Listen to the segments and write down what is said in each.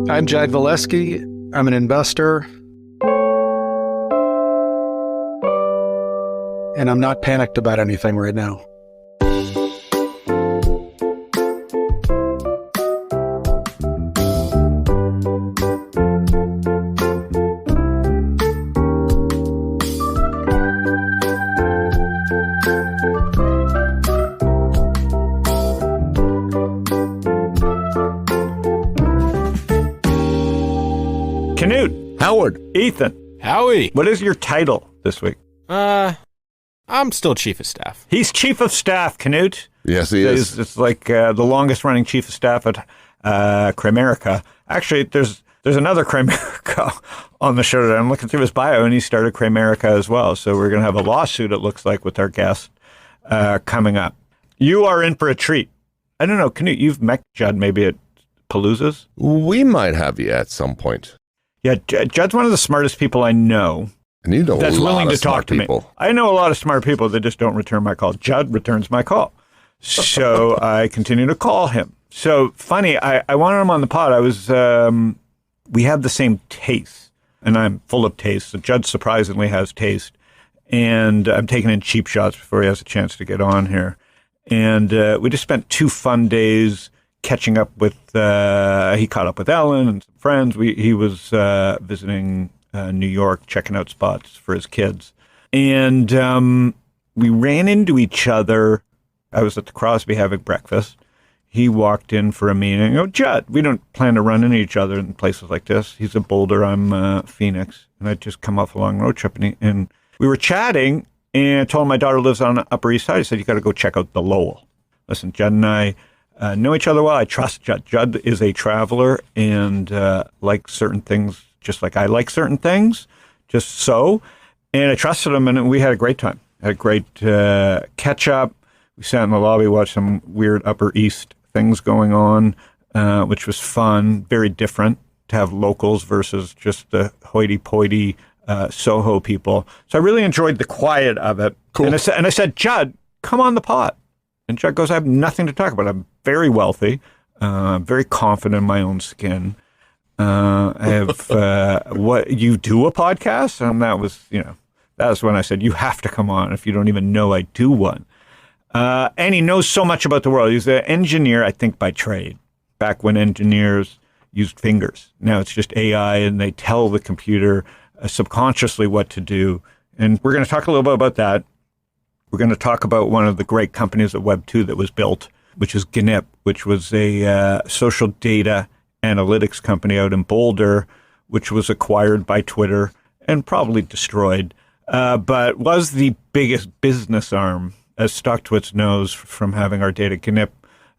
I'm Jud Valeski. I'm an investor. And I'm not panicked about anything right now. Knut. Howard. Ethan. Howie. What is your title this week? I'm still chief of staff. He's chief of staff, Knut. Yes, he is. It's like the longest running chief of staff at Kramerica. Actually, there's another Kramerica on the show today. I'm looking through his bio, and he started Kramerica as well. So we're going to have a lawsuit, it looks like, with our guest coming up. You are in for a treat. I don't know, Knut, you've met Jud maybe at Paloozas? We might have you at some point. Yeah, Jud's one of the smartest people I know. And you know that's a lot willing of to talk to people. me. I know a lot of smart people that just don't return my call. Jud returns my call. So I continue to call him. So funny, I wanted him on the pod. We have the same taste, and I'm full of taste. So Jud surprisingly has taste. And I'm taking in cheap shots before he has a chance to get on here. And we just spent 2 fun days catching up with, he caught up with Ellen and some friends. He was visiting New York, checking out spots for his kids. And we ran into each other. I was at the Crosby having breakfast. He walked in for a meeting. Oh, Jud, we don't plan to run into each other in places like this. He's a Boulder, I'm Phoenix. And I'd just come off a long road trip. And we were chatting, and I told him my daughter lives on the Upper East Side. I said, you got to go check out the Lowell. Listen, Jud and I know each other well. I trust Jud. Jud is a traveler and likes certain things just like I like certain things, just so. And I trusted him, and we had a great time. Had a great catch-up. We sat in the lobby, watched some weird Upper East things going on, which was fun, very different to have locals versus just the hoity-toity Soho people. So I really enjoyed the quiet of it. Cool. And I said, Jud, come on the pod. And Jud goes, I have nothing to talk about. I'm very wealthy, very confident in my own skin. I have, what, you do a podcast? And that was when I said, you have to come on if you don't even know I do one. And he knows so much about the world. He's an engineer, I think, by trade, back when engineers used fingers. Now it's just AI, and they tell the computer subconsciously what to do. And we're going to talk a little bit about that. We're going to talk about one of the great companies at Web 2 that was built, which is Gnip, which was a social data analytics company out in Boulder, which was acquired by Twitter and probably destroyed, but was the biggest business arm, as StockTwits knows from having our data. Gnip,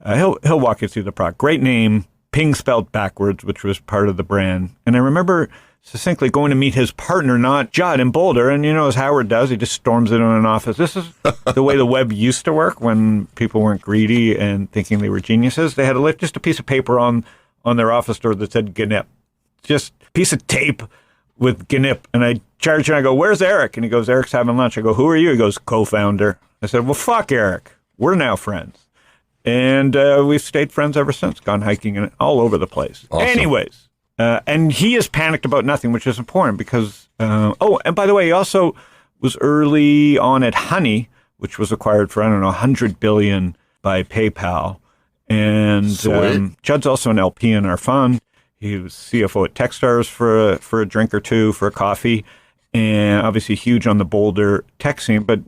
he'll walk you through the product. Great name, Ping spelled backwards, which was part of the brand. And I remember succinctly going to meet his partner, not Jud, in Boulder. And as Howard does, he just storms into an office. This is the way the web used to work when people weren't greedy and thinking they were geniuses. They had just a piece of paper on their office door that said Gnip. Just a piece of tape with Gnip. And I charge him, I go, where's Eric? And he goes, Eric's having lunch. I go, who are you? He goes, co-founder. I said, well, fuck Eric. We're now friends. And we've stayed friends ever since, gone hiking and all over the place. Awesome. Anyways, and he is panicked about nothing, which is important because, and by the way, he also was early on at Honey, which was acquired for, $100 billion by PayPal. And Jud's also an LP in our fund. He was CFO at Techstars for a drink or two, for a coffee, and obviously huge on the Boulder tech scene, but,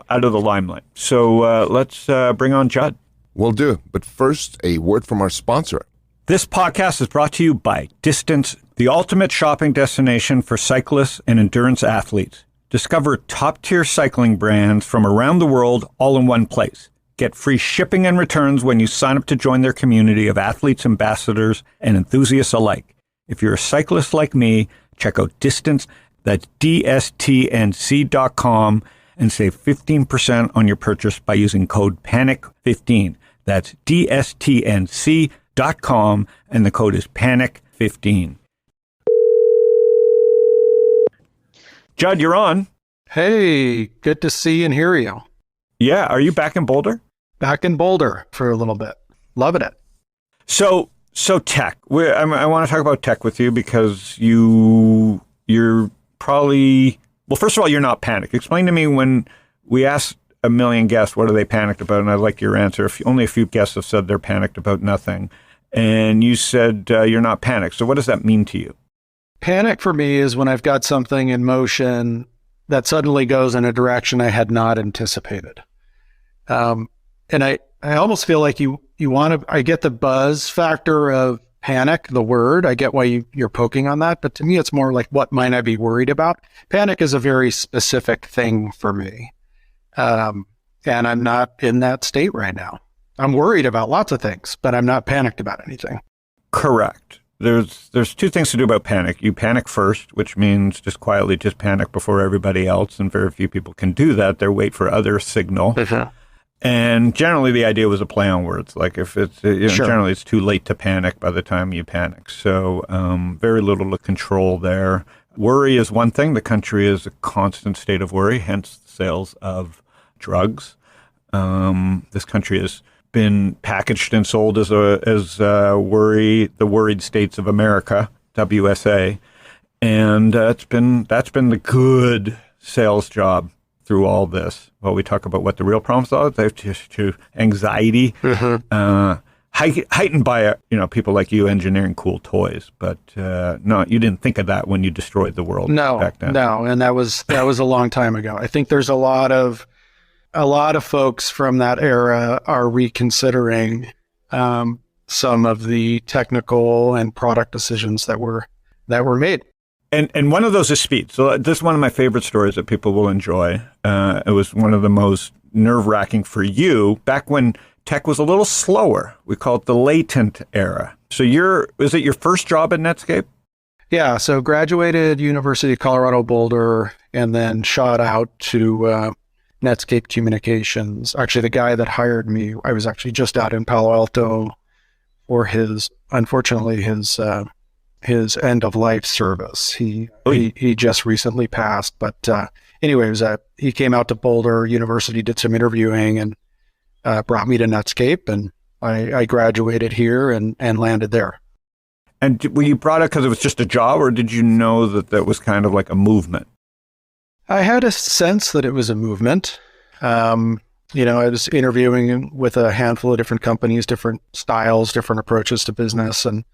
out of the limelight. So let's bring on Jud. Will do. But first, a word from our sponsor. This podcast is brought to you by Distance, the ultimate shopping destination for cyclists and endurance athletes. Discover top-tier cycling brands from around the world all in one place. Get free shipping and returns when you sign up to join their community of athletes, ambassadors, and enthusiasts alike. If you're a cyclist like me, check out Distance, that's dstnc.com, and save 15% on your purchase by using code PANIC15. That's dstnc.com, and the code is PANIC15. Jud, you're on. Hey, good to see and hear you. Yeah, are you back in Boulder? Back in Boulder for a little bit. Loving it. So So tech. I want to talk about tech with you because you're probably, well, first of all, you're not panicked. Explain to me when we asked a million guests, what are they panicked about? And I like your answer. Only a few guests have said they're panicked about nothing. And you said you're not panicked. So what does that mean to you? Panic for me is when I've got something in motion that suddenly goes in a direction I had not anticipated. And I almost feel like I get the buzz factor of panic, the word. I get why you're poking on that. But to me, it's more like, what might I be worried about? Panic is a very specific thing for me. And I'm not in that state right now. I'm worried about lots of things, but I'm not panicked about anything. Correct. There's two things to do about panic. You panic first, which means just quietly just panic before everybody else, and very few people can do that. They wait for other signal. And generally the idea was a play on words. Like if it's, sure. Generally it's too late to panic by the time you panic. So very little to control there. Worry is one thing. The country is a constant state of worry, hence the sales of drugs. This country has been packaged and sold as the worried states of America, WSA, and that's been the good sales job through all this. Well, we talk about what the real problems are. They've to anxiety, heightened by people like you engineering cool toys. But no, you didn't think of that when you destroyed the world. Back then. No, and that was a long time ago. I think there's a lot of folks from that era are reconsidering some of the technical and product decisions that were made. And one of those is speed. So this is one of my favorite stories that people will enjoy. It was one of the most nerve-wracking for you back when tech was a little slower. We call it the latent era. So is it your first job at Netscape? Yeah. So graduated University of Colorado Boulder and then shot out to Netscape Communications. Actually, the guy that hired me, I was actually just out in Palo Alto for his end of life service. He just recently passed, but anyway, he came out to Boulder University, did some interviewing, and brought me to Netscape, and I graduated here and landed there. And were you brought it because it was just a job, or did you know that was kind of like a movement? I had a sense that it was a movement. I was interviewing with a handful of different companies, different styles, different approaches to business. And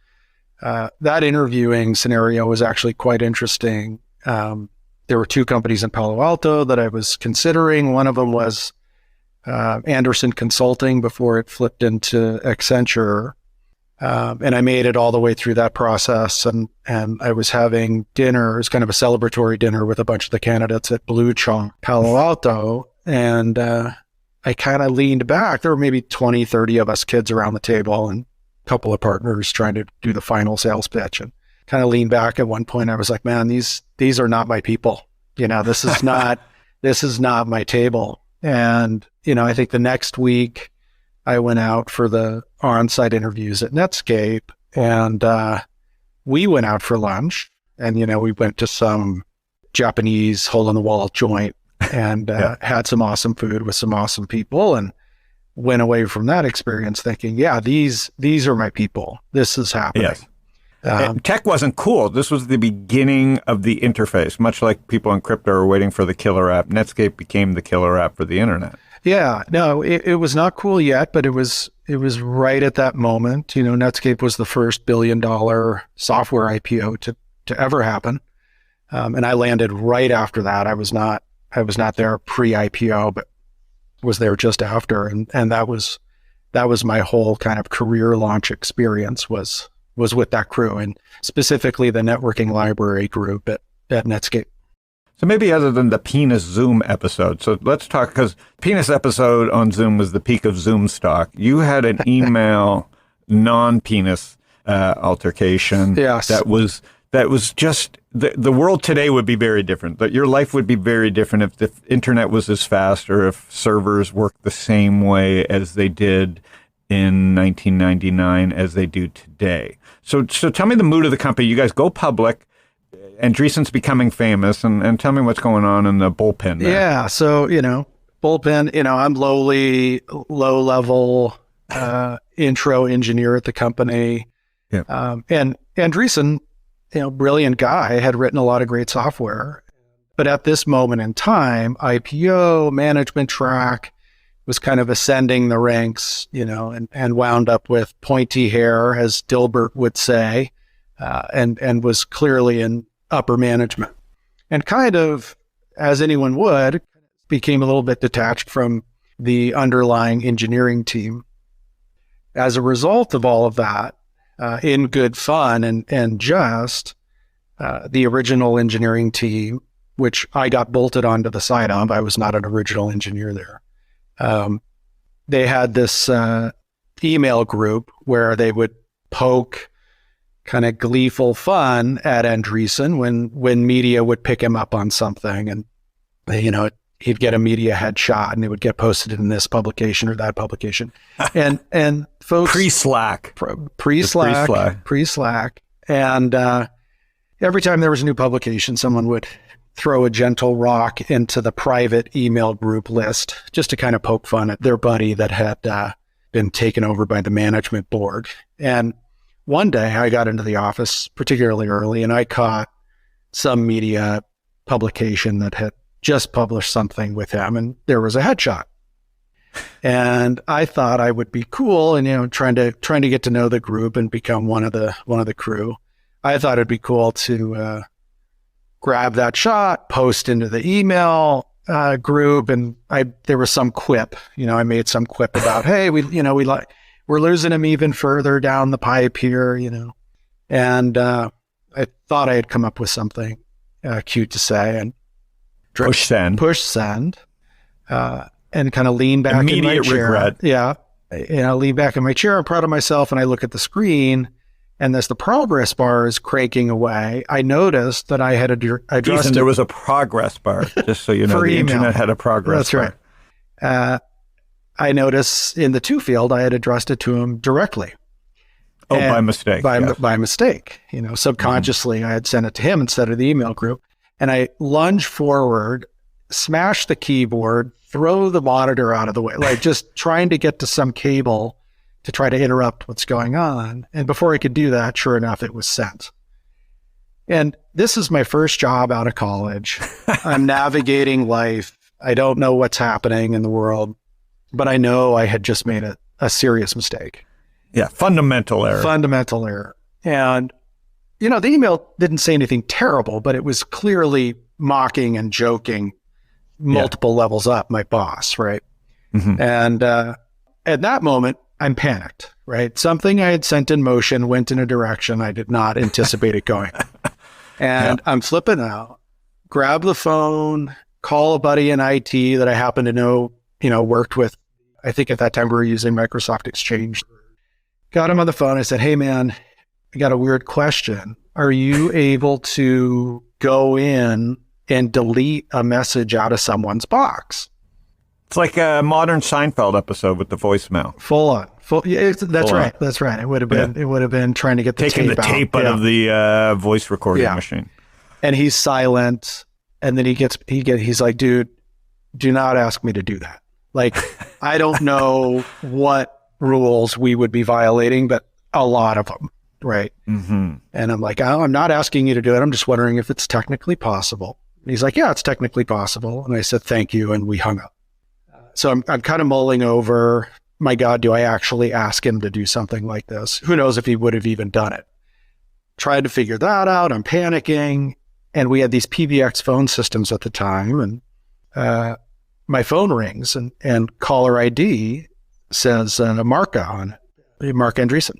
that interviewing scenario was actually quite interesting. There were two companies in Palo Alto that I was considering. One of them was Anderson Consulting before it flipped into Accenture. And I made it all the way through that process. And I was having dinner, it was kind of a celebratory dinner with a bunch of the candidates at Blue Chalk Palo Alto. And I kind of leaned back. There were maybe 20, 30 of us kids around the table and a couple of partners trying to do the final sales pitch, and kind of leaned back at one point. I was like, man, these are not my people. This is not my table. And, I think the next week I went out for the on-site interviews at Netscape, and we went out for lunch, and, we went to some Japanese hole-in-the-wall joint and had some awesome food with some awesome people, and went away from that experience thinking, yeah, these are my people. This is happening. Yes. Tech wasn't cool. This was the beginning of the interface. Much like people in crypto are waiting for the killer app, Netscape became the killer app for the internet. Yeah, no, it was not cool yet, but it was right at that moment. Netscape was the first $1 billion software IPO to ever happen, and I landed right after that. I was not there pre-IPO, but was there just after, and that was my whole kind of career launch experience was with that crew, and specifically the networking library group at Netscape. So maybe other than the penis Zoom episode, so let's talk, because penis episode on Zoom was the peak of Zoom stock. You had an email non-penis altercation. Yes. that was just, the world today would be very different. That your life would be very different if the internet was as fast, or if servers worked the same way as they did in 1999 as they do today. So tell me the mood of the company. You guys go public. Andreessen's becoming famous, and tell me what's going on in the bullpen there. Yeah, so, bullpen, I'm low-level intro engineer at the company. Yeah. And Andreessen, brilliant guy, had written a lot of great software. But at this moment in time, IPO, management track, was kind of ascending the ranks, and wound up with pointy hair, as Dilbert would say, and was clearly in upper management. And kind of, as anyone would, became a little bit detached from the underlying engineering team. As a result of all of that, in good fun and just, the original engineering team, which I got bolted onto the side of, I was not an original engineer there. They had this email group where they would poke kind of gleeful fun at Andreessen when media would pick him up on something, and he'd get a media headshot and it would get posted in this publication or that publication, and folks pre-Slack, and every time there was a new publication, someone would throw a gentle rock into the private email group list just to kind of poke fun at their buddy that had been taken over by the management board. And one day I got into the office particularly early, and I caught some media publication that had just published something with him, and there was a headshot. And I thought I would be cool and trying to get to know the group and become one of the crew. I thought it'd be cool to grab that shot, post into the email group, and there was some quip. I made some quip about, hey, we're losing him even further down the pipe here, and I thought I had come up with something cute to say, and push send, and kind of lean back in my chair. Regret. Yeah, lean back in my chair. I'm proud of myself, and I look at the screen. And as the progress bar is cranking away, I noticed that I had addressed there was a progress bar, just so you know. The internet had a progress bar. That's right. I noticed in the to field, I had addressed it to him directly. By mistake. By mistake. Subconsciously, I had sent it to him instead of the email group. And I lunge forward, smash the keyboard, throw the monitor out of the way, like just trying to get to some cable to try to interrupt what's going on. And before I could do that, sure enough, it was sent. And this is my first job out of college. I'm navigating life. I don't know what's happening in the world, but I know I had just made a serious mistake. Yeah, fundamental error. And, the email didn't say anything terrible, but it was clearly mocking and joking multiple levels up my boss, right? Mm-hmm. And at that moment, I'm panicked, right? Something I had sent in motion went in a direction I did not anticipate it going. And I'm flipping out, grab the phone, call a buddy in IT that I happen to know, worked with. I think at that time we were using Microsoft Exchange. Got him on the phone. I said, hey man, I got a weird question. Are you able to go in and delete a message out of someone's box? It's like a modern Seinfeld episode with the voicemail. Full on. That's right. That's right. It would have been. Yeah. It would have been trying to get the taking tape out of the voice recording machine. And he's silent. And then he's like, dude, do not ask me to do that. Like, I don't know what rules we would be violating, but a lot of them, right? Mm-hmm. And I'm like, I'm not asking you to do it. I'm just wondering if it's technically possible. And he's like, yeah, it's technically possible. And I said, thank you. And we hung up. So I'm kind of mulling over, my God, do I actually ask him to do something like this? Who knows if he would have even done it? Tried to figure that out. I'm panicking. And we had these PBX phone systems at the time. And my phone rings and caller ID says Marka on it, Mark Andreessen.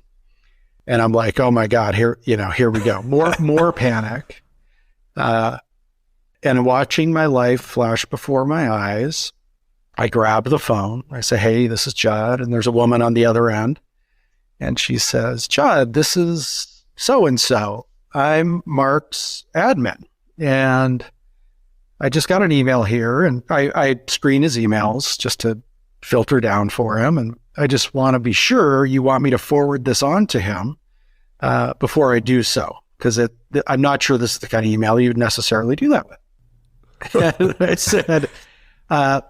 And I'm like, oh my God, here we go. More panic. And watching my life flash before my eyes, I grab the phone. I say, hey, this is Jud. And there's a woman on the other end. And she says, Jud, this is so-and-so. I'm Mark's admin. And I just got an email here. And I screen his emails just to filter down for him. And I just want to be sure you want me to forward this on to him before I do so. Because I'm not sure this is the kind of email you'd necessarily do that with. And I said,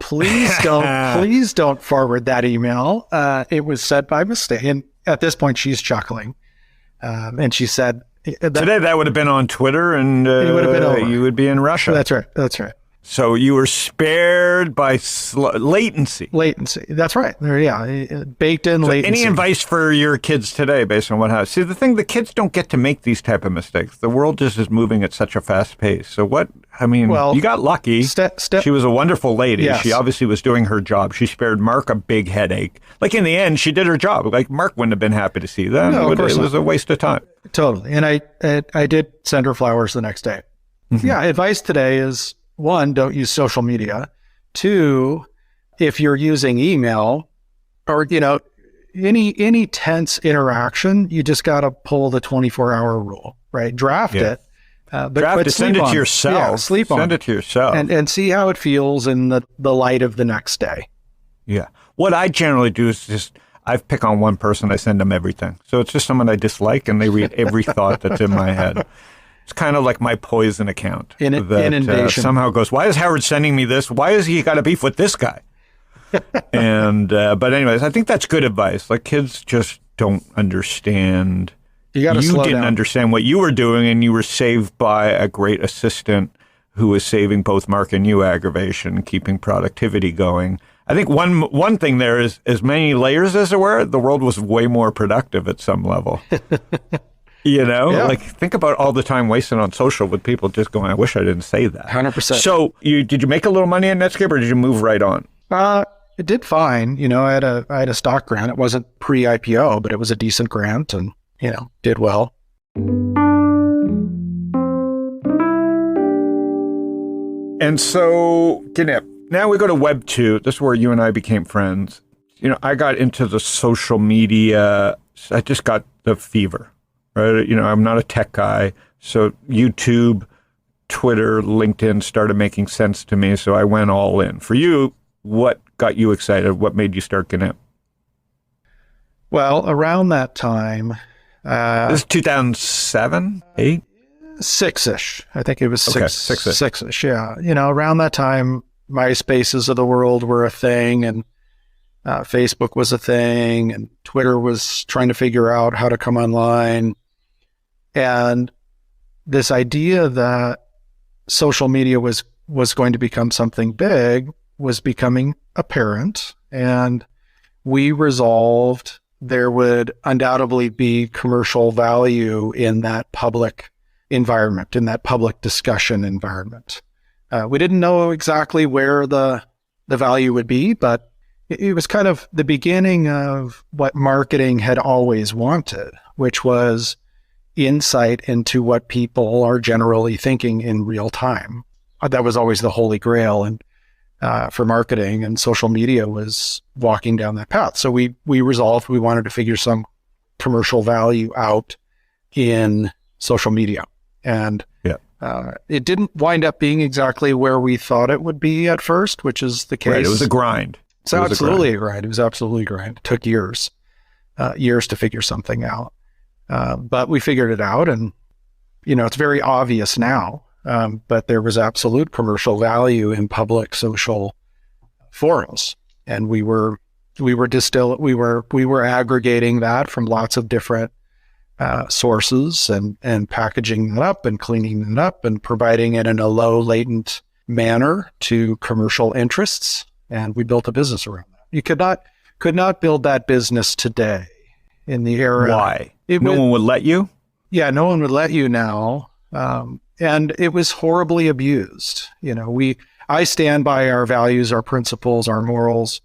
please don't forward that email. It was sent by mistake. And at this point, she's chuckling. And she said, Today that would have been on Twitter, and It would have been over. you would be in Russia. That's right. So you were spared by latency. Latency. That's right. There, baked in latency. Any advice for your kids today based on what happened? See, the kids don't get to make these type of mistakes. The world just is moving at such a fast pace. So you got lucky. She was a wonderful lady. Yes. She obviously was doing her job. She spared Mark a big headache. Like, in the end, she did her job. Like, Mark wouldn't have been happy to see that. No, of course it was a waste of time. Totally. And I did send her flowers the next day. Mm-hmm. Yeah. Advice today is, 1, don't use social media. 2, if you're using email or, any tense interaction, you just got to pull the 24-hour rule, right? Draft it. But send it to yourself. Yeah, sleep on Send it to yourself. and see how it feels in the light of the next day. Yeah. What I generally do is I pick on one person, I send them everything. So it's just someone I dislike, and they read every thought that's in my head. It's kind of like my poison account. Inundation. Somehow goes, why is Howard sending me this? Why has he got a beef with this guy? But anyways, I think that's good advice. Like, kids just don't understand. You got to slow down. You didn't understand what you were doing, and you were saved by a great assistant who was saving both Mark and you aggravation, keeping productivity going. I think one thing there is, as many layers as there were, the world was way more productive at some level. Yeah. Like, think about all the time wasted on social with people just going, I wish I didn't say that. 100%. So did you make a little money in Netscape, or did you move right on? It did fine. I had a stock grant. It wasn't pre-IPO, but it was a decent grant, and did well. And so, Gnip, now we go to Web 2. This is where you and I became friends. I got into the social media. I just got the fever, right? I'm not a tech guy. So YouTube, Twitter, LinkedIn started making sense to me. So I went all in. For you, what got you excited? What made you start Gnip? Well, around that time, this is 2007, 8? 6-ish. I think it was six-ish. 6-ish. Yeah. Around that time, MySpaces of the world were a thing, and Facebook was a thing, and Twitter was trying to figure out how to come online. And this idea that social media was going to become something big was becoming apparent, and we resolved there would undoubtedly be commercial value in that public environment, in that public discussion environment. We didn't know exactly where the value would be, but it was kind of the beginning of what marketing had always wanted, which was insight into what people are generally thinking in real time. That was always the holy grail, and for marketing, and social media was walking down that path. So we resolved we wanted to figure some commercial value out in social media. And it didn't wind up being exactly where we thought it would be at first, which is the case. Right, it was a grind. It's absolutely a grind. It was absolutely a grind. It took years to figure something out. But we figured it out, and, it's very obvious now. But there was absolute commercial value in public social forums, and we were aggregating that from lots of different sources and packaging it up and cleaning it up and providing it in a low latent manner to commercial interests. And we built a business around that. You could not build that business today in the era. Why? No one would let you? Yeah, no one would let you now. And it was horribly abused. I stand by our values, our principles, our morals.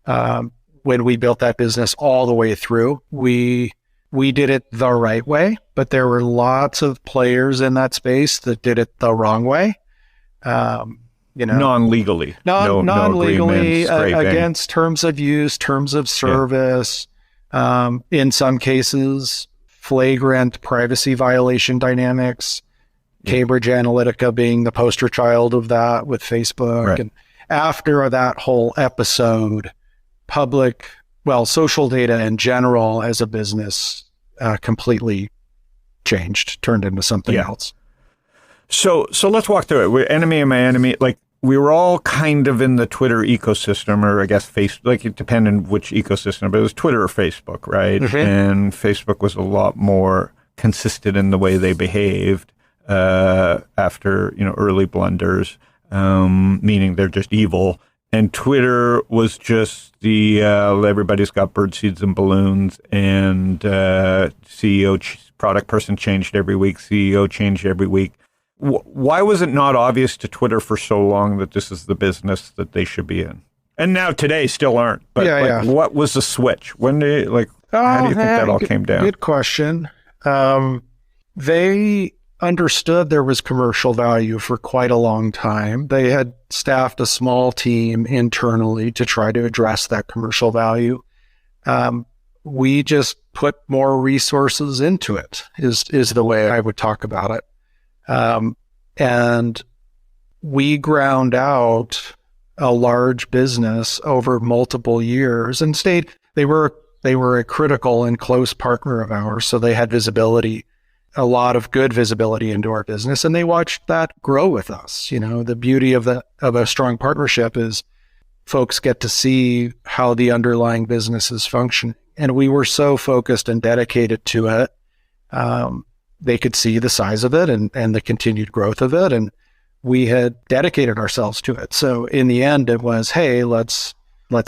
When we built that business all the way through, we did it the right way, but there were lots of players in that space that did it the wrong way. Non-legally. Non-legally, against terms of use, terms of service. Yeah. In some cases, flagrant privacy violation dynamics. Cambridge Analytica being the poster child of that with Facebook. Right. And after that whole episode, social data in general as a business completely changed, turned into something else. So let's walk through it. We're enemy of my enemy. Like, we were all kind of in the Twitter ecosystem, or I guess Facebook, like, it depended which ecosystem, but it was Twitter or Facebook, right? Mm-hmm. And Facebook was a lot more consistent in the way they behaved after early blunders, meaning they're just evil. And Twitter was just the everybody's got bird seeds and balloons, and product person changed every week, CEO changed every week. Why was it not obvious to Twitter for so long that this is the business that they should be in? And now today still aren't. But what was the switch? When they how do you think that all came down? Good question. They understood there was commercial value for quite a long time. They had staffed a small team internally to try to address that commercial value. We just put more resources into it, is the way I would talk about it. And we ground out a large business over multiple years and they were a critical and close partner of ours. So they had visibility, a lot of good visibility into our business, and they watched that grow with us. The beauty of a strong partnership is folks get to see how the underlying business is functioning. And we were so focused and dedicated to it. They could see the size of it and the continued growth of it. And we had dedicated ourselves to it. So in the end, it was, hey, let's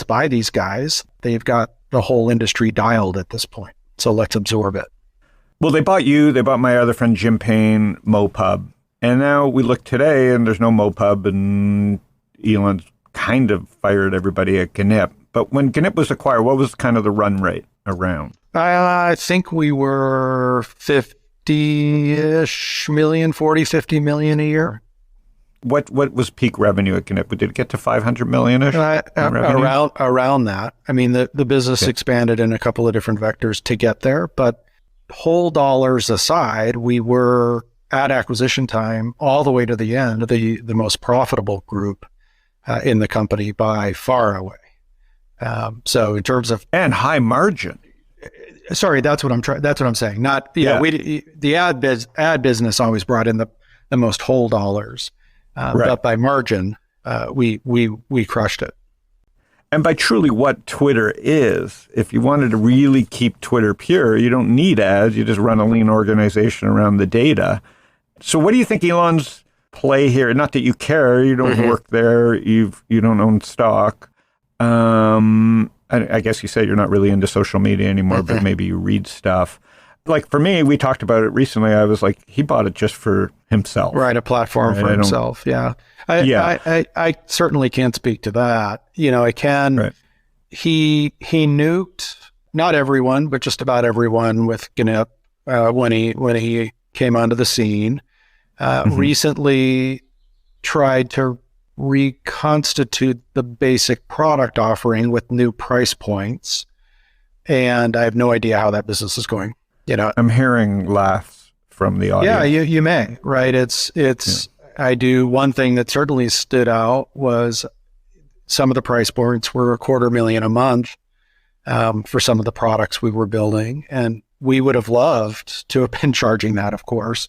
buy these guys. They've got the whole industry dialed at this point. So let's absorb it. Well, they bought you, they bought my other friend Jim Payne, MoPub. And now we look today and there's no MoPub, and Elon's kind of fired everybody at Gnip. But when Gnip was acquired, what was kind of the run rate around? I think we were 50-ish million, 40, 50 million a year. What was peak revenue at Gnip? Did it get to 500 million-ish? Around that. I mean, the business expanded in a couple of different vectors to get there, but whole dollars aside, we were at acquisition time all the way to the end, the most profitable group in the company by far away. So in terms of high margin. Sorry, that's what I'm saying. The ad business always brought in the most whole dollars, but by margin, we crushed it. And by truly what Twitter is, if you wanted to really keep Twitter pure, you don't need ads. You just run a lean organization around the data. So what do you think Elon's play here? Not that you care. You don't work there. You don't own stock. I guess you say you're not really into social media anymore, but maybe you read stuff. Like for me, we talked about it recently. I was like, he bought it just for himself. Right, a platform for himself. Yeah. I certainly can't speak to that. I can. Right. He nuked not everyone, but just about everyone with Gnip when he came onto the scene. Recently tried to reconstitute the basic product offering with new price points, and I have no idea how that business is going. I'm hearing laughs from the audience. Yeah, you may, right? It's. I do. One thing that certainly stood out was some of the price points were $250,000 a month for some of the products we were building, and we would have loved to have been charging that, of course.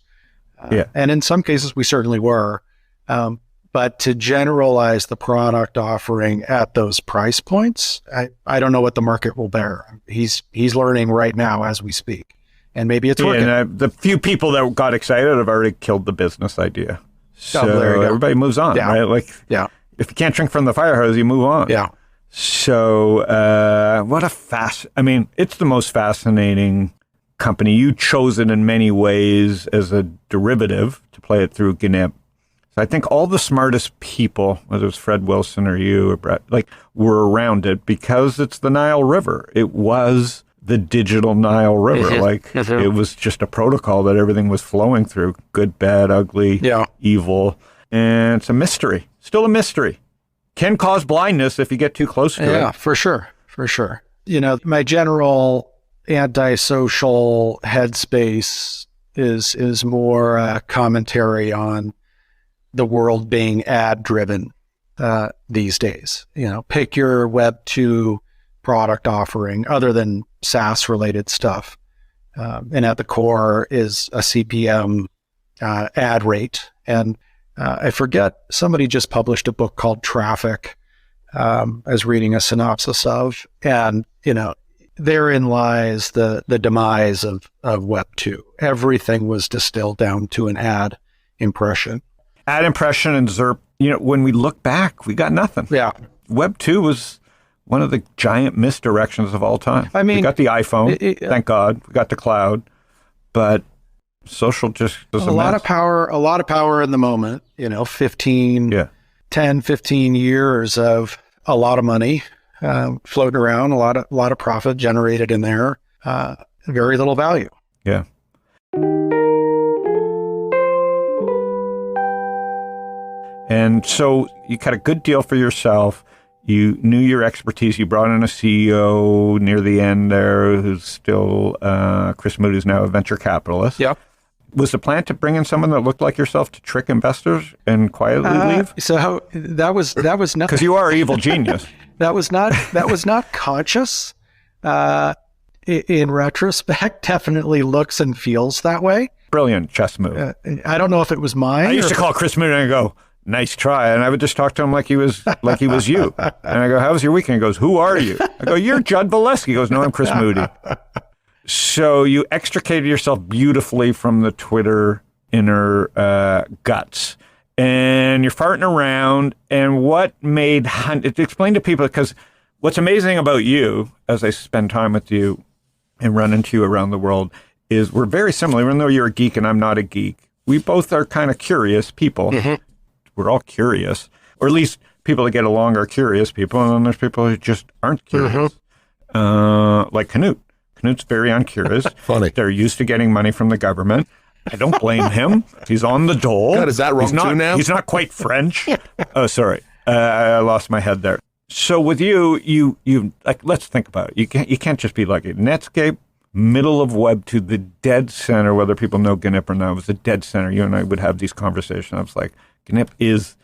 And in some cases, we certainly were. But to generalize the product offering at those price points, I don't know what the market will bear. He's learning right now as we speak, and maybe it's working. And the few people that got excited have already killed the business idea. So everybody moves on, right? If you can't drink from the fire hose, you move on. Yeah. So it's the most fascinating company. You chose it in many ways as a derivative to play it through Gnip. So I think all the smartest people, whether it was Fred Wilson or you or Brett, were around it because it's the Nile River. It was the digital Nile River. It was just a protocol that everything was flowing through. Good, bad, ugly, evil. And it's a mystery. Still a mystery. Can cause blindness if you get too close to it. Yeah, for sure. For sure. My general antisocial headspace is more commentary on the world being ad-driven these days. Pick your Web 2 product offering other than SaaS-related stuff. And at the core is a CPM ad rate. And I forget, somebody just published a book called Traffic I was reading a synopsis of. And, therein lies the demise of Web 2. Everything was distilled down to an ad impression. Ad impression and ZERP, when we look back, we got nothing. Yeah. Web 2 was one of the giant misdirections of all time. I mean, we got the iPhone, thank God. We got the cloud, but social just was a lot of power in the moment, 10, 15 years of a lot of money floating around, a lot of profit generated in there, very little value. Yeah. And so you got a good deal for yourself. You knew your expertise. You brought in a CEO near the end there who's still, Chris Moody is now a venture capitalist. Yeah. Was the plan to bring in someone that looked like yourself to trick investors and quietly leave? So that was not, because you are an evil genius. that was not conscious. In retrospect, definitely looks and feels that way. Brilliant chess move. I don't know if it was mine. I used to call Chris Moody and I go, nice try. And I would just talk to him like he was you. And I go, how was your weekend? He goes, who are you? I go, you're Jud Valeski. He goes, no, I'm Chris Moody. So you extricated yourself beautifully from the Twitter inner guts. And you're farting around. And what made explain to people, because what's amazing about you, as I spend time with you and run into you around the world, is we're very similar. Even though you're a geek and I'm not a geek, we both are kind of curious people. Mm-hmm. We're all curious, or at least people that get along are curious people, and then there's people who just aren't curious. Mm-hmm. Like Knut. Knut's very uncurious. Funny. They're used to getting money from the government. I don't blame him. He's on the dole. God, is that wrong too now? He's not quite French. Oh, sorry. I lost my head there. So with you like, let's think about it. You can't just be like Netscape, middle of Web to the dead center, whether people know Gnip or not. It was the dead center. You and I would have these conversations. I was like, Gnip is,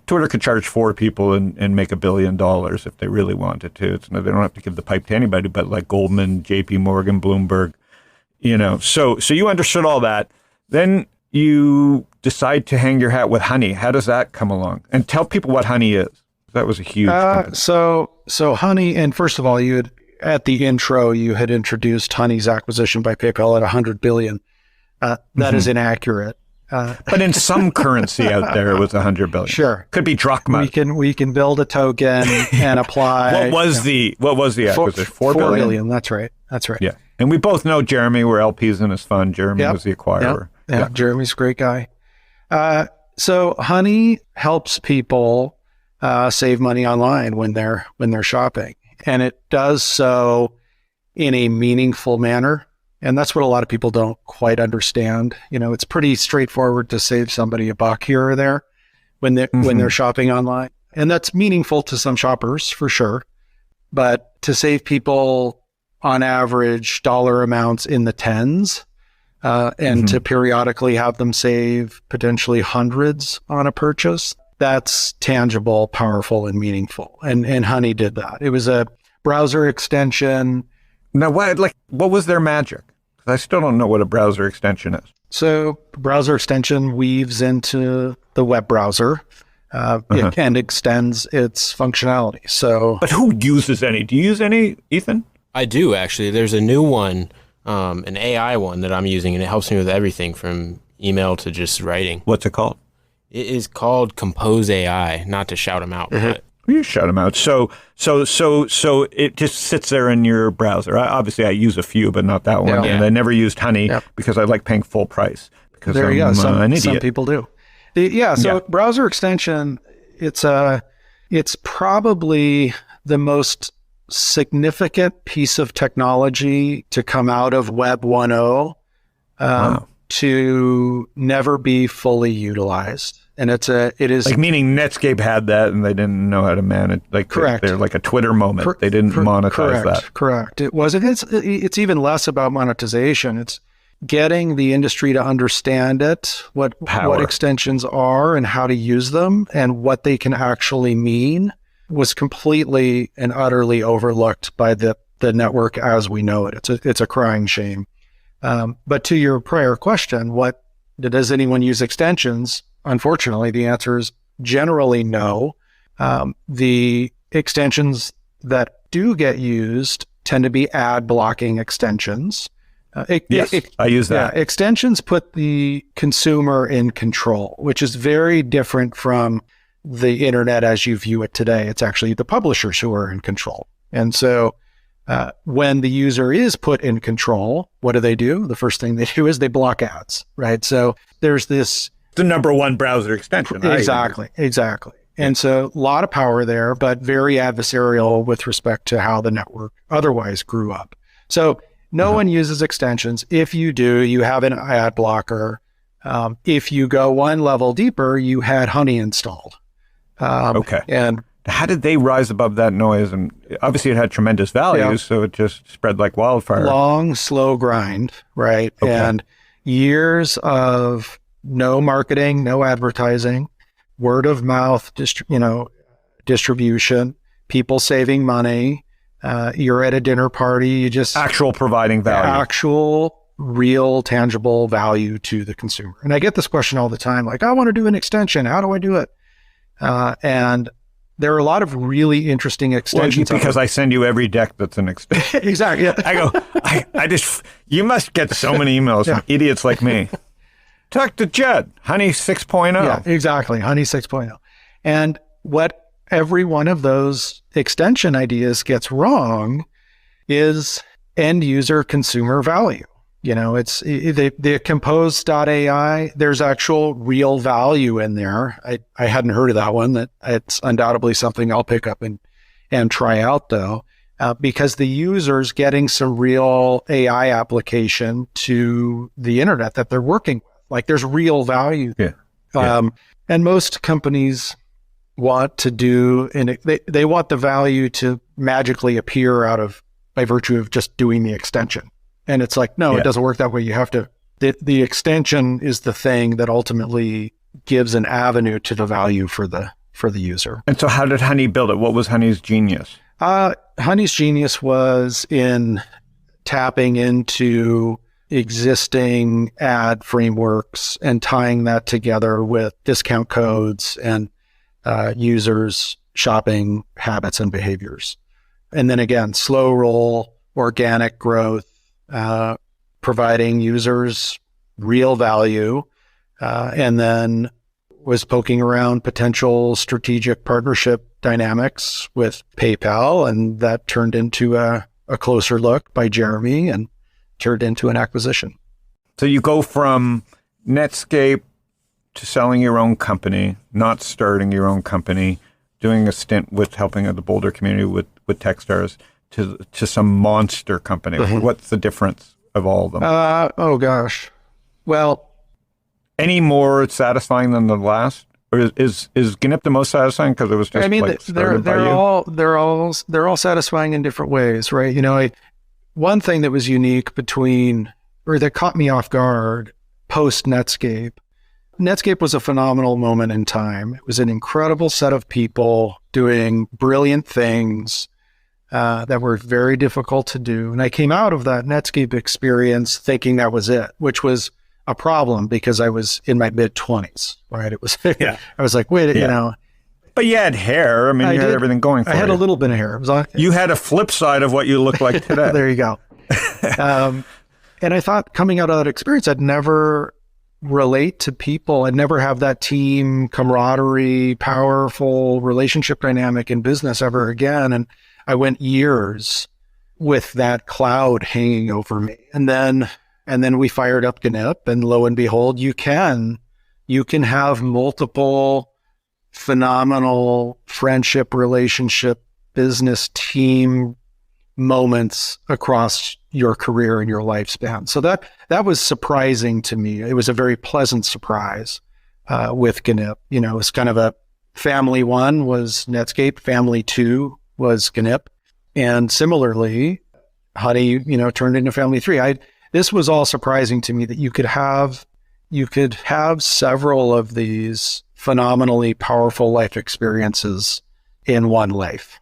Twitter could charge 4 people and make $1 billion if they really wanted to. They don't have to give the pipe to anybody, but like Goldman, JP Morgan, Bloomberg, So you understood all that. Then you decide to hang your hat with Honey. How does that come along? And tell people what Honey is. That was a huge company. So Honey, and first of all, at the intro, you had introduced Honey's acquisition by PayPal at $100 billion. That is inaccurate. But in some currency out there, it was $100 billion. Sure, could be drachma. We can build a token and apply. What was the acquisition? $4 billion. That's right. Yeah, and we both know Jeremy. We're LPs in his fund. Jeremy was the acquirer. Yeah, Jeremy's a great guy. So Honey helps people save money online when they're shopping, and it does so in a meaningful manner. And that's what a lot of people don't quite understand. It's pretty straightforward to save somebody $1 here or there when they're shopping online. And that's meaningful to some shoppers for sure. But to save people on average dollar amounts in the tens, and to periodically have them save potentially hundreds on a purchase, that's tangible, powerful, and meaningful. And Honey did that. It was a browser extension. Now, what was their magic? Because I still don't know what a browser extension is. So, browser extension weaves into the web browser and extends its functionality. So, but who uses any? Do you use any, Ethan? I do, actually. There's a new one, an AI one that I'm using, and it helps me with everything from email to just writing. What's it called? It is called Compose AI. Not to shout them out, but you shout them out. So it just sits there in your browser. Obviously, I use a few, but not that one. Yeah. And I never used Honey because I like paying full price. Because there you go. An idiot. Some people do. Browser extension. It's probably the most significant piece of technology to come out of Web 1.0 to never be fully utilized. And it is like, meaning Netscape had that and they didn't know how to manage. Like, correct. They're like a Twitter moment. They didn't monetize that. Correct. It wasn't. It's even less about monetization. It's getting the industry to understand it, what extensions are and how to use them and what they can actually mean, was completely and utterly overlooked by the network as we know it. It's a crying shame. But to your prior question, does anyone use extensions? Unfortunately, the answer is generally no. The extensions that do get used tend to be ad blocking extensions. Yes, I use that. Yeah, extensions put the consumer in control, which is very different from the internet as you view it today. It's actually the publishers who are in control. And so when the user is put in control, what do? The first thing they do is they block ads, right? So there's this... The number one browser extension. Exactly. And so a lot of power there, but very adversarial with respect to how the network otherwise grew up. So no one uses extensions. If you do, you have an ad blocker. If you go one level deeper, you had Honey installed. Okay. And how did they rise above that noise? And obviously it had tremendous value, so it just spread like wildfire. Long, slow grind, right? Okay. And years of no marketing, no advertising, word of mouth, distribution, people saving money. You're at a dinner party, you just... Actual providing value. Actual, real, tangible value to the consumer. And I get this question all the time, like, I want to do an extension. How do I do it? And there are a lot of really interesting extensions. Well, because I send you every deck that's an extension. Exactly. Yeah. I go, you must get so many emails from idiots like me. Talk to Jud, Honey 6.0. Yeah, exactly. Honey 6.0. And what every one of those extension ideas gets wrong is end user consumer value. It's the compose.ai, there's actual real value in there. I hadn't heard of that one. That it's undoubtedly something I'll pick up and try out though, because the user's getting some real AI application to the internet that they're working with. Like there's real value. Yeah. And most companies want to do, and they want the value to magically appear by virtue of just doing the extension. And it's like, no, it doesn't work that way. You have to, the extension is the thing that ultimately gives an avenue to the value for the user. And so how did Honey build it? What was Honey's genius? Honey's genius was in tapping into existing ad frameworks and tying that together with discount codes and users' shopping habits and behaviors. And then again, slow roll, organic growth, providing users real value, and then was poking around potential strategic partnership dynamics with PayPal, and that turned into a closer look by Jeremy and turned into an acquisition. So you go from Netscape to selling your own company, not starting your own company, doing a stint with helping the Boulder community with Techstars, to some monster company. Mm-hmm. What's the difference of all of them? Oh gosh. Well, any more satisfying than the last? Or is Gnip the most satisfying because it was just they're all satisfying in different ways, right? One thing that was unique that caught me off guard post Netscape. Netscape was a phenomenal moment in time. It was an incredible set of people doing brilliant things that were very difficult to do. And I came out of that Netscape experience thinking that was it, which was a problem because I was in my mid-20s, right? It was, I was like, wait, But you had hair. I mean, you had everything going for you. I had a little bit of hair. You had a flip side of what you look like today. There you go. And I thought coming out of that experience, I'd never relate to people. I'd never have that team camaraderie, powerful relationship dynamic in business ever again. And I went years with that cloud hanging over me. And then we fired up Gnip, and lo and behold, you can have multiple phenomenal friendship, relationship, business team moments across your career and your lifespan. So that was surprising to me. It was a very pleasant surprise with Gnip. It's kind of a family one was Netscape, family two was Gnip. And similarly, Honey, turned into family three. This was all surprising to me that you could have several of these phenomenally powerful life experiences in one life.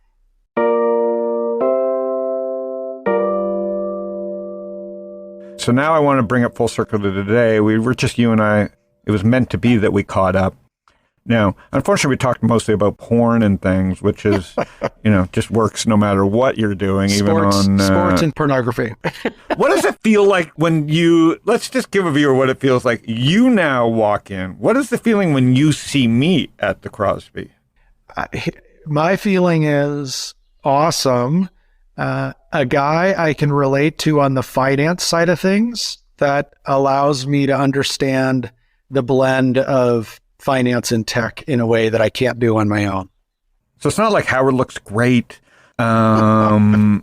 So now I want to bring it full circle to today. We were just you and I. It was meant to be that we caught up. Now, unfortunately, we talked mostly about porn and things, which is, just works no matter what you're doing, Sports and pornography. What does it feel like when let's just give a viewer what it feels like. You now walk in. What is the feeling when you see me at the Crosby? My feeling is awesome. A guy I can relate to on the finance side of things that allows me to understand the blend of finance and tech in a way that I can't do on my own. So it's not like Howard looks great. How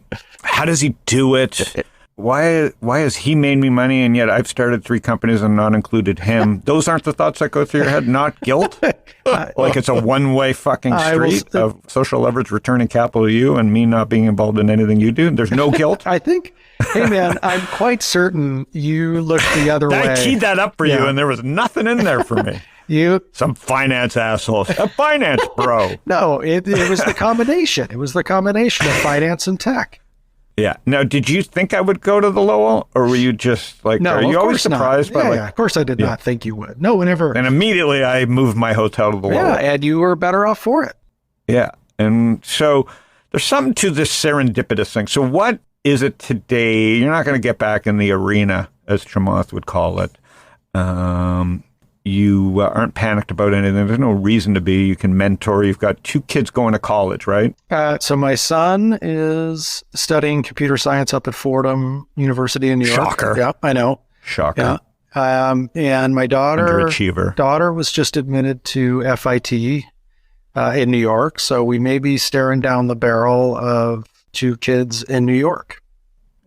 does he do it? Why has he made me money and yet I've started 3 companies and not included him? Those aren't the thoughts that go through your head, not guilt? Like it's a one-way fucking street of social leverage returning capital to you and me not being involved in anything you do? There's no guilt? I think, hey man, I'm quite certain you looked the other way. I keyed that up for you and there was nothing in there for me. Some finance assholes. A finance bro. No, it was the combination. It was the combination of finance and tech. Yeah. Now, did you think I would go to the Lowell, or were you just like, no, are you always surprised by of course I did not think you would. No, whenever. And immediately I moved my hotel to the Lowell. Yeah, and you were better off for it. Yeah. And so there's something to this serendipitous thing. So what is it today? You're not going to get back in the arena, as Chamath would call it. You aren't panicked about anything. There's no reason to be. You can mentor. You've got 2 kids going to college, right? So my son is studying computer science up at Fordham University in New York. Shocker. Yeah, I know. Shocker. Yeah. And my daughter was just admitted to FIT in New York. So we may be staring down the barrel of 2 kids in New York.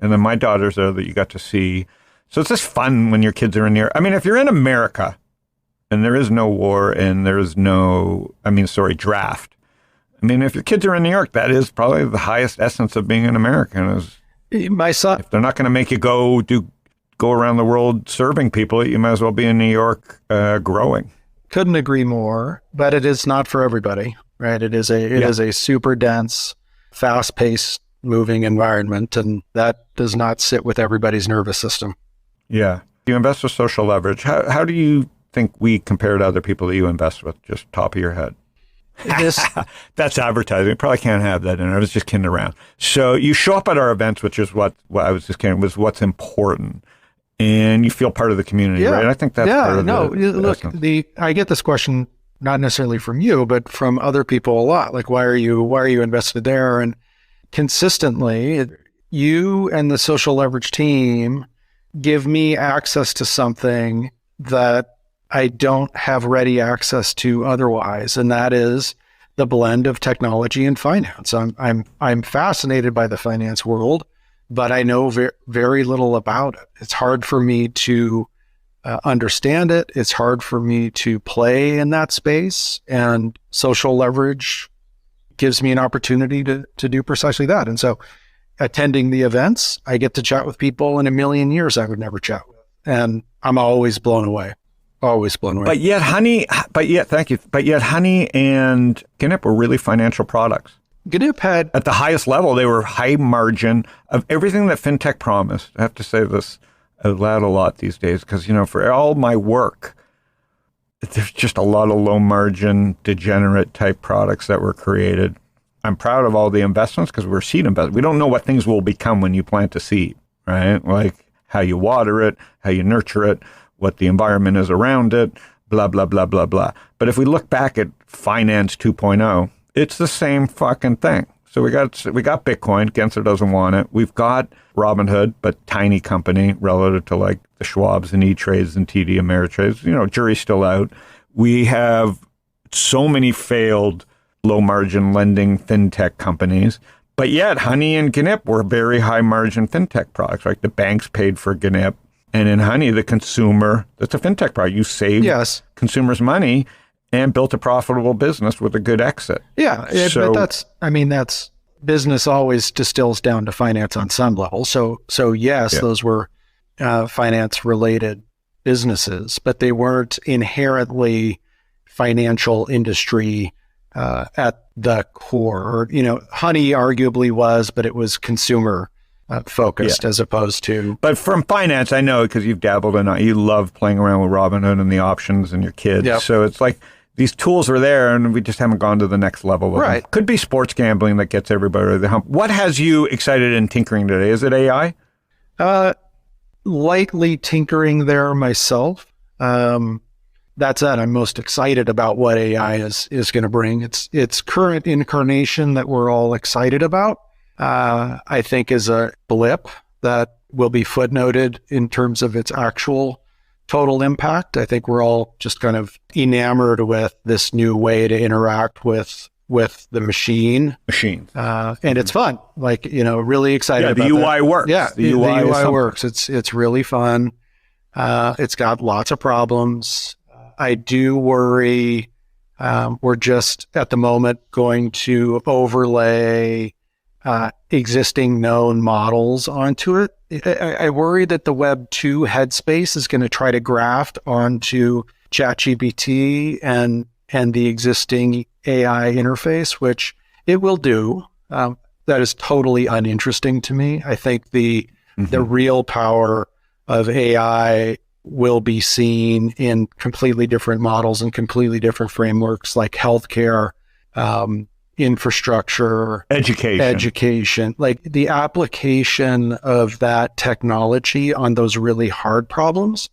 And then my daughters there that you got to see. So it's just fun when your kids are in here. I mean, if you're in America, and there is no war, and there is no, draft. I mean, if your kids are in New York, that is probably the highest essence of being an American. Is my son. If they're not going to make you go around the world serving people, you might as well be in New York growing. Couldn't agree more, but it is not for everybody, right? It is a super dense, fast-paced, moving environment, and that does not sit with everybody's nervous system. Yeah. You invest with social leverage. How do you think we compare to other people that you invest with, just top of your head? That's advertising. You probably can't have that in. I was just kidding around. So you show up at our events, which is what I was just kidding, was what's important. And you feel part of the community, right? I think that's part of the I get this question not necessarily from you, but from other people a lot. Like, why are you invested there? And consistently, you and the social leverage team give me access to something that I don't have ready access to otherwise, and that is the blend of technology and finance. I'm fascinated by the finance world, but I know very little about it. It's hard for me to understand it. It's hard for me to play in that space, and social leverage gives me an opportunity to do precisely that. And so, attending the events, I get to chat with people in a million years I would never chat with, and I'm always blown away. Always blown away. But yet Honey and Gnip were really financial products. Gnip had... At the highest level, they were high margin of everything that fintech promised. I have to say this out loud a lot these days because, for all my work, there's just a lot of low margin, degenerate type products that were created. I'm proud of all the investments because we're seed investors. We don't know what things will become when you plant a seed, right? Like how you water it, how you nurture it, what the environment is around it, blah, blah, blah, blah, blah. But if we look back at Finance 2.0, it's the same fucking thing. So we got Bitcoin. Gensler doesn't want it. We've got Robinhood, but tiny company relative to like the Schwabs and E-Trades and TD Ameritrades. Jury's still out. We have so many failed low margin lending fintech companies. But yet Honey and Gnip were very high margin fintech products. Like the banks paid for Gnip. And in Honey, the consumer, that's a fintech product. You saved consumers money and built a profitable business with a good exit. Yeah, but that's business always distills down to finance on some level. So yes, those were finance-related businesses, but they weren't inherently financial industry at the core. Honey arguably was, but it was consumer focused as opposed to. But from finance, I know because you've dabbled in it. You love playing around with Robinhood and the options and your kids. Yep. So it's like These tools are there, and we just haven't gone to the next level with Right. them. Could be sports gambling that gets everybody over the hump. What has you excited in tinkering today? Is it AI? Lightly tinkering there myself. That said, I'm most excited about what AI is going to bring. Its current incarnation that we're all excited about, I think is a blip that will be footnoted in terms of its actual total impact. I think we're all just kind of enamored with this new way to interact with the machine. And it's fun. Like, really excited about the UI that. works. Yeah, the UI works. It's really fun. It's got lots of problems. I do worry we're just at the moment going to overlay existing known models onto it. I worry that the Web 2 headspace is going to try to graft onto ChatGPT and the existing AI interface, which it will do. That is totally uninteresting to me. I think the real power of AI will be seen in completely different models and completely different frameworks like healthcare, infrastructure, education. Like the application of that technology on those really hard problems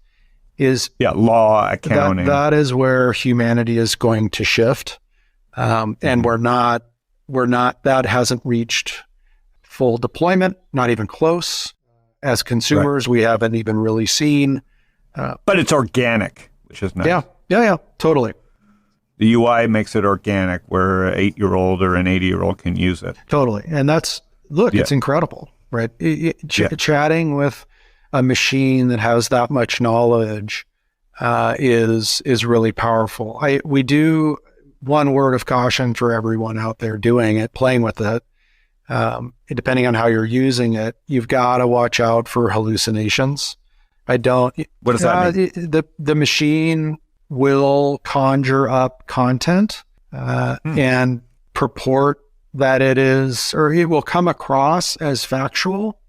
is law, accounting. That is where humanity is going to shift. And we're not, that hasn't reached full deployment, not even close. As consumers, we haven't even really seen. But it's organic, which is nice. Yeah, totally. The UI makes it organic where an 8-year-old or an 80-year-old can use it. Totally. And it's incredible, right? Chatting with a machine that has that much knowledge is really powerful. We do, one word of caution for everyone out there doing it, playing with it. Depending on how you're using it, you've got to watch out for hallucinations. What does that mean? The machine will conjure up content and purport that it is, or it will come across as factual,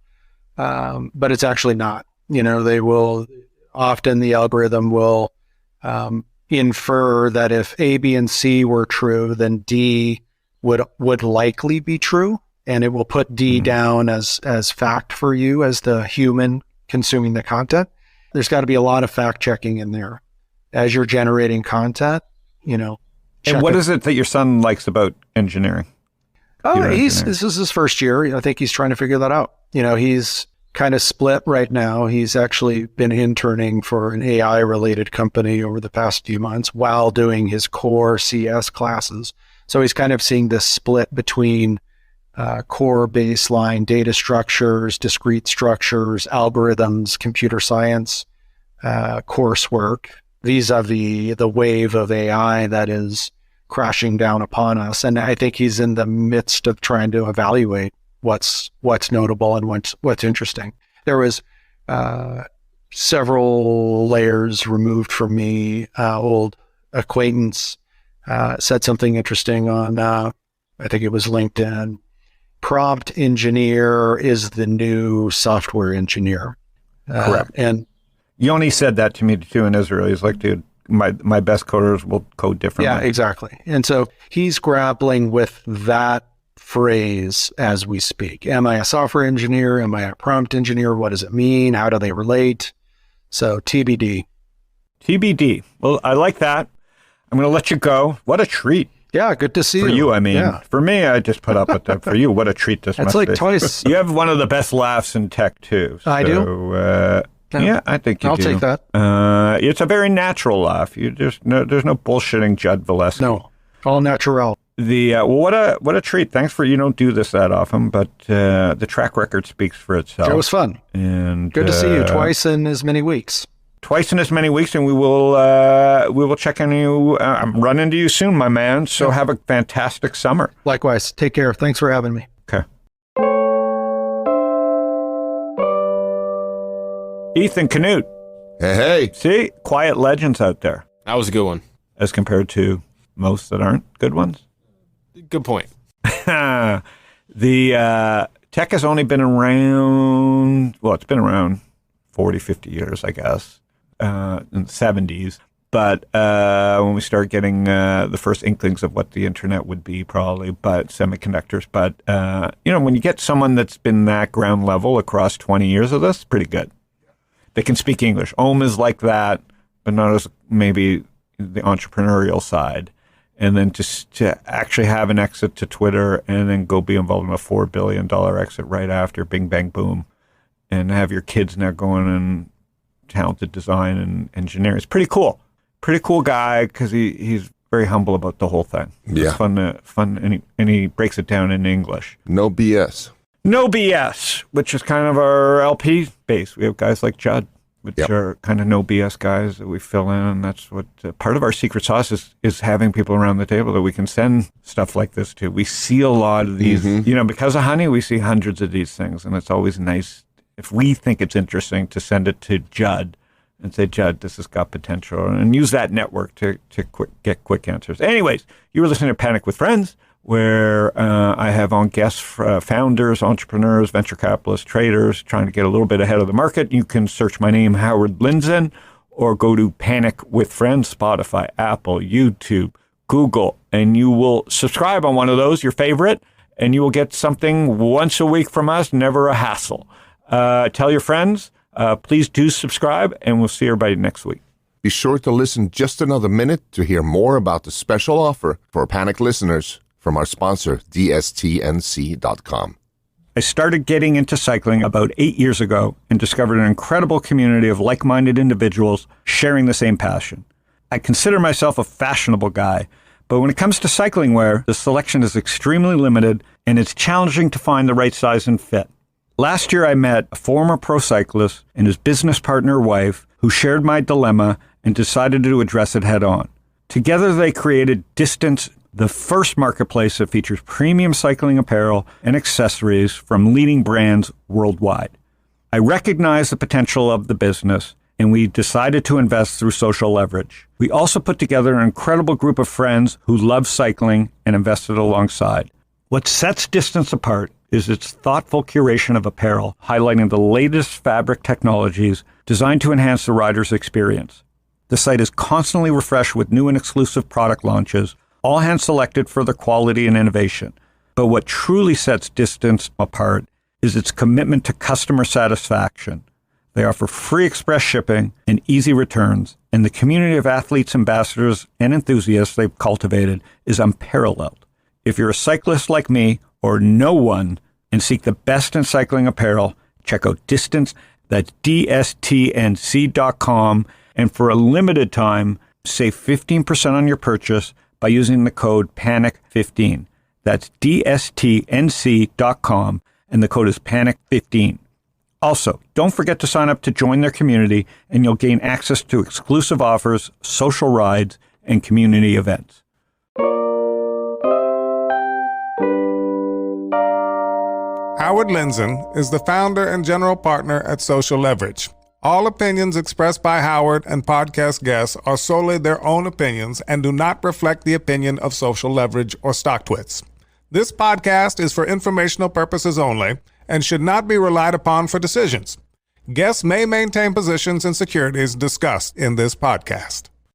but it's actually not. They will often, the algorithm will infer that if A, B, and C were true, then D would likely be true, and it will put D down as fact for you as the human consuming the content. There's got to be a lot of fact checking in there as you're generating content, And what is it that your son likes about engineering? This is his first year. I think he's trying to figure that out. He's kind of split right now. He's actually been interning for an AI related company over the past few months while doing his core CS classes. So he's kind of seeing this split between core baseline data structures, discrete structures, algorithms, computer science coursework, vis-a-vis the wave of AI that is crashing down upon us. And I think he's in the midst of trying to evaluate what's notable and what's interesting. There was several layers removed from me. Old acquaintance said something interesting on, I think it was LinkedIn. Prompt engineer is the new software engineer. Correct. And Yoni said that to me too in Israel. He's like, dude, my best coders will code differently. Yeah, exactly. And so he's grappling with that phrase as we speak. Am I a software engineer? Am I a prompt engineer? What does it mean? How do they relate? So TBD. TBD. Well, I like that. I'm going to let you go. What a treat. Yeah, good to see you. For you, I mean. Yeah. For me, I just put up with that. For you, what a treat this must like be. twice. You have one of the best laughs in tech, too. I do? Yeah, I think you I'll do. take that. It's a very natural laugh. There's no bullshitting Jud Valeski. No, all natural. What a treat. Thanks for, you don't do this that often, but the track record speaks for itself. It was fun. And good to see you twice in as many weeks. Twice in as many weeks, and we will check on you. Run into you soon, my man. So have a fantastic summer. Likewise. Take care. Thanks for having me. Okay. Ethan, Knut. Hey. See, quiet legends out there. That was a good one. As compared to most that aren't good ones. Good point. The tech has only been around, well, it's been around 40, 50 years, I guess, in the 70s. But when we start getting the first inklings of what the internet would be, probably, but semiconductors. But, when you get someone that's been that ground level across 20 years of this, pretty good. They can speak English. Ohm is like that, but not as maybe the entrepreneurial side. And then to actually have an exit to Twitter and then go be involved in a $4 billion exit right after, bing, bang, boom, and have your kids now going in talented design and engineering. It's pretty cool. Pretty cool guy because he's very humble about the whole thing. Yeah. It's fun, and he breaks it down in English. No BS. No BS, which is kind of our LP base. We have guys like Jud, which are kind of no BS guys that we fill in, and that's what part of our secret sauce is having people around the table that we can send stuff like this to. We see a lot of these, because of Honey, we see hundreds of these things, and it's always nice if we think it's interesting to send it to Jud and say, Jud, this has got potential, and use that network to get quick answers. Anyways, you were listening to Panic with Friends, where I have on guests, founders, entrepreneurs, venture capitalists, traders, trying to get a little bit ahead of the market. You can search my name, Howard Lindzon, or go to Panic with Friends, Spotify, Apple, YouTube, Google, and you will subscribe on one of those, your favorite, and you will get something once a week from us, never a hassle. Tell your friends. Please do subscribe, and we'll see everybody next week. Be sure to listen just another minute to hear more about the special offer for Panic listeners from our sponsor, DSTNC.com. I started getting into cycling about 8 years ago and discovered an incredible community of like-minded individuals sharing the same passion. I consider myself a fashionable guy, but when it comes to cycling wear, the selection is extremely limited, and it's challenging to find the right size and fit. Last year, I met a former pro cyclist and his business partner wife who shared my dilemma and decided to address it head on. Together, they created Distance, the first marketplace that features premium cycling apparel and accessories from leading brands worldwide. I recognized the potential of the business, and we decided to invest through social leverage. We also put together an incredible group of friends who love cycling and invested alongside. What sets Distance apart is its thoughtful curation of apparel, highlighting the latest fabric technologies designed to enhance the rider's experience. The site is constantly refreshed with new and exclusive product launches, all hand-selected for their quality and innovation. But what truly sets Distance apart is its commitment to customer satisfaction. They offer free express shipping and easy returns, and the community of athletes, ambassadors, and enthusiasts they've cultivated is unparalleled. If you're a cyclist like me or no one and seek the best in cycling apparel, check out Distance. That's DSTNC.com. And for a limited time, save 15% on your purchase by using the code PANIC15. That's DSTNC.com, and the code is PANIC15. Also, don't forget to sign up to join their community, and you'll gain access to exclusive offers, social rides, and community events. Howard Lindzon is the founder and general partner at Social Leverage. All opinions expressed by Howard and podcast guests are solely their own opinions and do not reflect the opinion of Social Leverage or StockTwits. This podcast is for informational purposes only and should not be relied upon for decisions. Guests may maintain positions in securities discussed in this podcast.